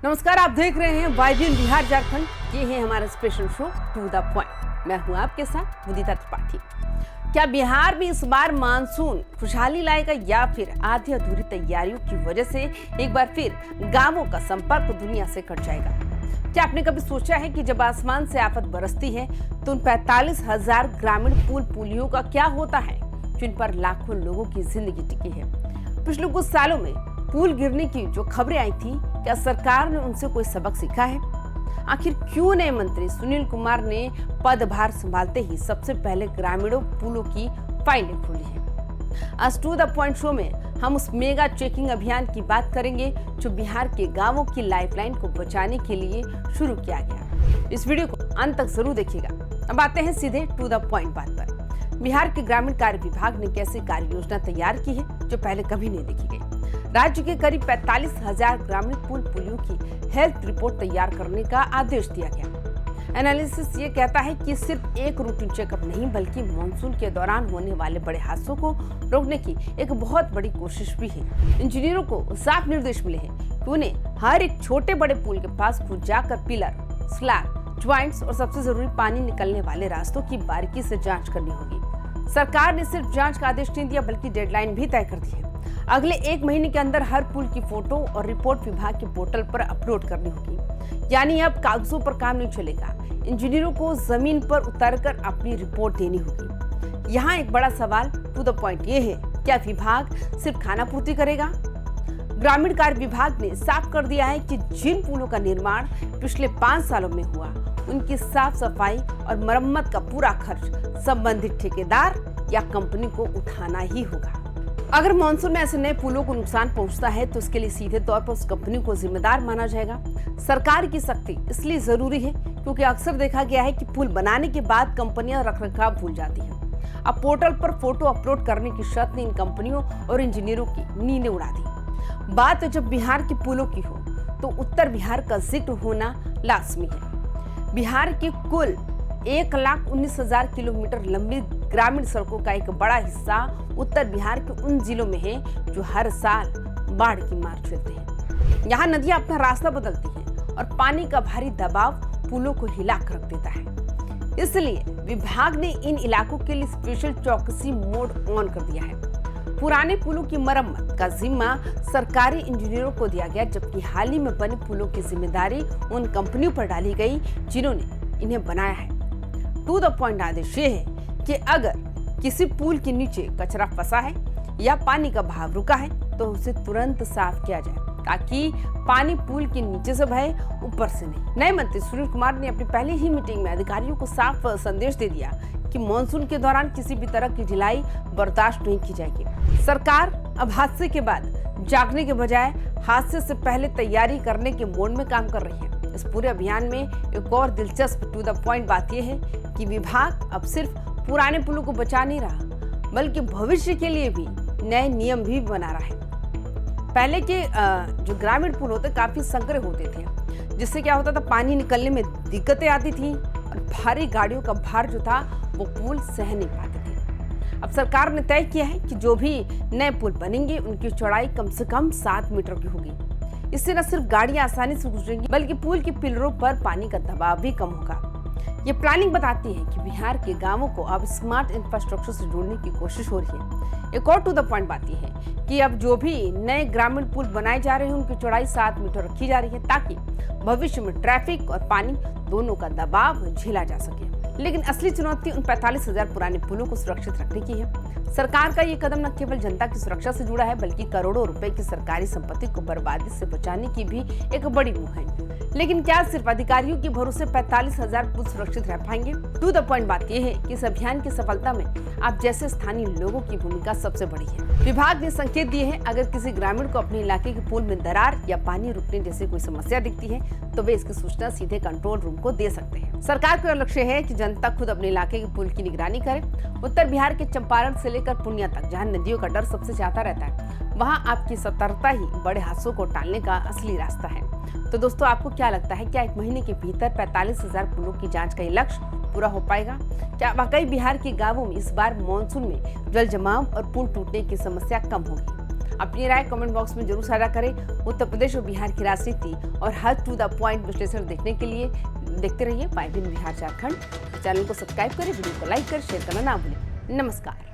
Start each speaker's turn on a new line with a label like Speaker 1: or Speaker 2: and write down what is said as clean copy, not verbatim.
Speaker 1: नमस्कार, आप देख रहे हैं वाइब्रेंट बिहार झारखंड। ये है हमारा special show to the point. मैं हूं आपके साथ मुदिता त्रिपाठी। क्या बिहार में इस बार मानसून खुशहाली लाएगा या फिर आधी अधूरी तैयारियों की वजह से एक बार फिर गांवों का संपर्क दुनिया से कट जाएगा? क्या आपने कभी सोचा है कि जब आसमान से आफत बरसती है तो उन 45,000 ग्रामीण पुल पुलियों का क्या होता है जिन पर लाखों लोगों की जिंदगी टिकी है? पिछले कुछ सालों में पुल गिरने की जो खबरें आई थी, क्या सरकार ने उनसे कोई सबक सीखा है? आखिर क्यों नए मंत्री सुनील कुमार ने पदभार संभालते ही सबसे पहले ग्रामीणों पुलों की फाइलें खोली है? आज टू द पॉइंट शो में हम उस मेगा चेकिंग अभियान की बात करेंगे जो बिहार के गांवों की लाइफलाइन को बचाने के लिए शुरू किया गया। इस वीडियो को अंत तक जरूर देखिएगा। अब आते हैं सीधे टू द पॉइंट बात पर। बिहार के ग्रामीण कार्य विभाग ने कैसे कार्य योजना तैयार की है जो पहले कभी नहीं देखी गई। राज्य के करीब 45,000 ग्रामीण पुल पुलियों की हेल्थ रिपोर्ट तैयार करने का आदेश दिया गया। एनालिसिस ये कहता है कि सिर्फ एक रूटीन चेकअप नहीं बल्कि मानसून के दौरान होने वाले बड़े हादसों को रोकने की एक बहुत बड़ी कोशिश भी है। इंजीनियरों को साफ निर्देश मिले हैं कि उन्हें हर एक छोटे बड़े पुल के पास खुद जाकर पिलर, स्लैब, ज्वाइंट्स और सबसे जरूरी पानी निकलने वाले रास्तों की बारीकी से जांच करनी होगी। सरकार ने सिर्फ जांच का आदेश नहीं दिया बल्कि डेडलाइन भी तय कर दी है। अगले 1 महीने के अंदर हर पुल की फोटो और रिपोर्ट विभाग के पोर्टल पर अपलोड करनी होगी। यानी अब कागजों पर काम नहीं चलेगा, इंजीनियरों को जमीन पर उतरकर अपनी रिपोर्ट देनी होगी। यहाँ एक बड़ा सवाल टू द पॉइंट ये है, क्या विभाग सिर्फ खानापूर्ति करेगा? ग्रामीण कार्य विभाग ने साफ कर दिया है कि जिन पुलों का निर्माण पिछले 5 सालों में हुआ उनकी साफ सफाई और मरम्मत का पूरा खर्च संबंधित ठेकेदार या कंपनी को उठाना ही होगा। अगर मानसून में ऐसे नए पुलों को नुकसान पहुंचता है तो इसके लिए सीधे तौर पर उस कंपनी को जिम्मेदार माना जाएगा। सरकार की सख्ती इसलिए जरूरी है क्योंकि अक्सर देखा गया है कि पुल बनाने के बाद कंपनियां रखरखाव भूल जाती हैं। अब पोर्टल पर फोटो अपलोड करने की शर्त ने इन कंपनियों और इंजीनियरों की नींदें उड़ा दी। बात जब बिहार के पुलों की हो तो उत्तर बिहार का जिक्र होना लाजमी है। बिहार की कुल 1,19,000 किलोमीटर लंबी ग्रामीण सड़कों का एक बड़ा हिस्सा उत्तर बिहार के उन जिलों में है जो हर साल बाढ़ की मार झेलते हैं। यहाँ नदियां अपना रास्ता बदलती हैं और पानी का भारी दबाव पुलों को हिला कर रख देता है। इसलिए विभाग ने इन इलाकों के लिए स्पेशल चौकसी मोड ऑन कर दिया है। पुराने पुलों की मरम्मत का जिम्मा सरकारी इंजीनियरों को दिया गया, जबकि हाल ही में बने पुलों की जिम्मेदारी उन कंपनियों पर डाली गई जिन्होंने इन्हें बनाया है। टू द पॉइंट आदेश ये है कि अगर किसी पुल के नीचे कचरा फंसा है या पानी का बहाव रुका है तो उसे तुरंत साफ किया जाए ताकि पानी पुल के नीचे से बहे, ऊपर से नहीं। नए मंत्री सुनील कुमार ने अपनी पहली ही मीटिंग में अधिकारियों को साफ संदेश दे दिया कि मानसून के दौरान किसी भी तरह की ढिलाई बर्दाश्त नहीं की जाएगी। सरकार अब हादसे के बाद जागने के बजाय हादसे से पहले तैयारी करने के मोड में काम कर रही है। इस पूरे अभियान में एक और दिलचस्प टू द पॉइंट बात यह है कि विभाग अब सिर्फ पुराने पुलों को बचा नहीं रहा बल्कि भविष्य के लिए भी नए नियम भी बना रहा है। पहले के जो ग्रामीण पुल होते काफी संकरे होते थे, जिससे क्या होता था, पानी निकलने में दिक्कतें आती थी और भारी गाड़ियों का भार जो था वो पुल सह नहीं पाते थे। अब सरकार ने तय किया है कि जो भी नए पुल बनेंगे उनकी चौड़ाई कम से कम 7 मीटर की होगी। इससे न सिर्फ गाड़ियां आसानी से गुजरेंगी बल्कि पुल के पिलरों पर पानी का दबाव भी कम होगा। ये प्लानिंग बताती है कि बिहार के गांवों को अब स्मार्ट इंफ्रास्ट्रक्चर से जोड़ने की कोशिश हो रही है। एक और टू द पॉइंट बात यह है कि अब जो भी नए ग्रामीण पुल बनाए जा रहे हैं उनकी चौड़ाई 7 मीटर रखी जा रही है ताकि भविष्य में ट्रैफिक और पानी दोनों का दबाव झेला जा सके। लेकिन असली चुनौती उन 45,000 पुराने पुलों को सुरक्षित रखने की है। सरकार का ये कदम न केवल जनता की सुरक्षा से जुड़ा है बल्कि करोड़ों रुपए की सरकारी संपत्ति को बर्बादी से बचाने की भी एक बड़ी मुहिम है। लेकिन क्या सिर्फ अधिकारियों के भरोसे 45,000 पुल सुरक्षित रह पाएंगे? टू द पॉइंट बात यह है कि इस अभियान की सफलता में आप जैसे स्थानीय लोगों की भूमिका सबसे बड़ी है। विभाग ने संकेत दिए हैं, अगर किसी ग्रामीण को अपने इलाके के पुल में दरार या पानी रुकने जैसी कोई समस्या दिखती है तो वे इसकी सूचना सीधे कंट्रोल रूम को दे सकते हैं। सरकार का लक्ष्य है कि जनता खुद अपने इलाके के पुल की निगरानी करे। उत्तर बिहार के चंपारण से लेकर पूर्णिया तक, जहाँ नदियों का डर सबसे ज्यादा रहता है, वहाँ आपकी सतर्कता ही बड़े हादसों को टालने का असली रास्ता है। तो दोस्तों, आपको क्या लगता है, क्या 1 महीने के भीतर 45,000 पुलों की जांच का ये लक्ष्य पूरा हो पाएगा? क्या वाकई बिहार के गांवों में इस बार मानसून में जल जमाव और पुल टूटने की समस्या कम होगी? अपनी राय कमेंट बॉक्स में जरूर साझा करें। उत्तर प्रदेश और बिहार की राजनीति और हर टू द पॉइंट विश्लेषण देखने के लिए देखते रहिए वाई बिहार झारखंड। चैनल को सब्सक्राइब करें, वीडियो को लाइक कर शेयर करना ना भूलें। नमस्कार।